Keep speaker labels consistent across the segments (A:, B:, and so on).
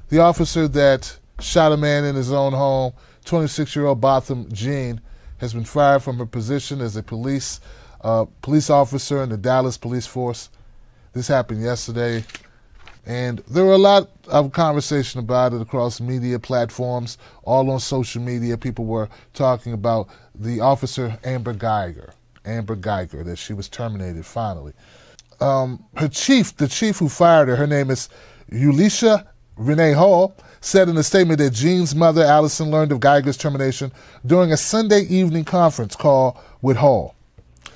A: The officer that shot a man in his own home, 26-year-old Botham Jean, has been fired from her position as a police officer in the Dallas police force. This happened yesterday, and there were a lot of conversation about it across media platforms, all on social media. People were talking about the officer Amber Guyger, that she was terminated finally. The chief who fired her name is Elisha Renee Hall, said in a statement that Jean's mother, Allison, learned of Guyger's termination during a Sunday evening conference call with Hall.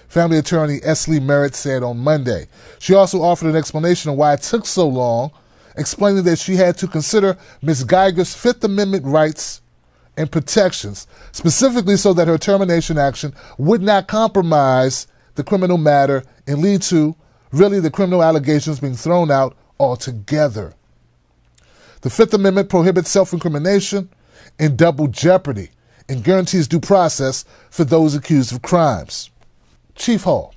A: Family attorney Esley Merritt said on Monday. She also offered an explanation of why it took so long, explaining that she had to consider Ms. Guyger's Fifth Amendment rights and protections, specifically so that her termination action would not compromise the criminal matter and lead to, really, the criminal allegations being thrown out altogether. The Fifth Amendment prohibits self-incrimination and double jeopardy and guarantees due process for those accused of crimes. Chief Hall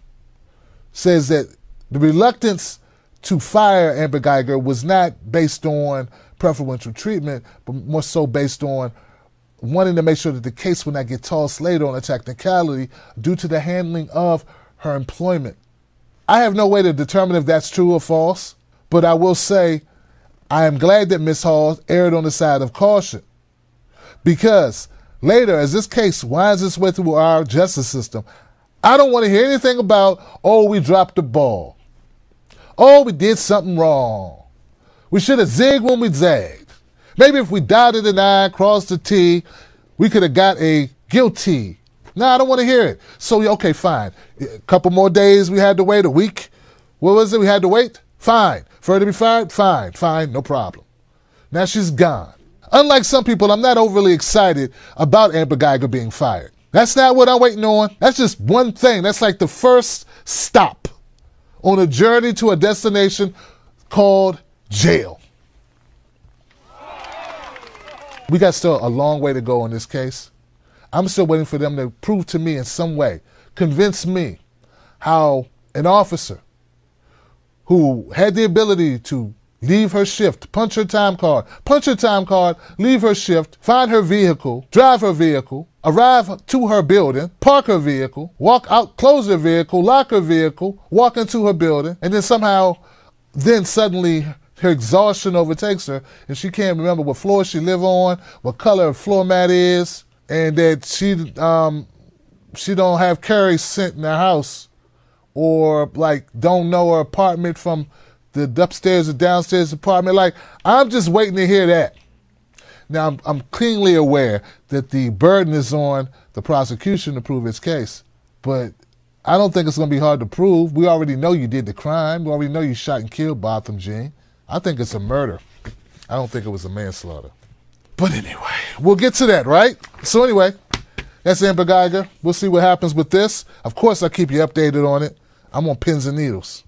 A: says that the reluctance to fire Amber Guyger was not based on preferential treatment, but more so based on wanting to make sure that the case would not get tossed later on a technicality due to the handling of her employment. I have no way to determine if that's true or false, but I will say I am glad that Ms. Hall erred on the side of caution, because later, as this case winds its way through our justice system, I don't want to hear anything about, oh, we dropped the ball. Oh, we did something wrong. We should have zigged when we zagged. Maybe if we dotted an I, crossed the T, we could have got a guilty. No, I don't want to hear it. So, okay, fine. A couple more days we had to wait, a week. What was it we had to wait? Fine. For her to be fired? Fine, no problem. Now she's gone. Unlike some people, I'm not overly excited about Amber Guyger being fired. That's not what I'm waiting on. That's just one thing. That's like the first stop on a journey to a destination called jail. We got still a long way to go in this case. I'm still waiting for them to prove to me in some way, convince me how an officer who had the ability to leave her shift, punch her time card, leave her shift, find her vehicle, drive her vehicle, arrive to her building, park her vehicle, walk out, close her vehicle, lock her vehicle, walk into her building, and then suddenly her exhaustion overtakes her and she can't remember what floor she live on, what color her floor mat is, and that she don't have Carrie sent in her house, or like don't know her apartment from the upstairs or downstairs apartment. Like, I'm just waiting to hear that. Now, I'm keenly aware that the burden is on the prosecution to prove its case, but I don't think it's going to be hard to prove. We already know you did the crime. We already know you shot and killed Botham Jean. I think it's a murder. I don't think it was a manslaughter. But anyway, we'll get to that, right? So anyway, that's Amber Guyger. We'll see what happens with this. Of course, I'll keep you updated on it. I'm on pins and needles.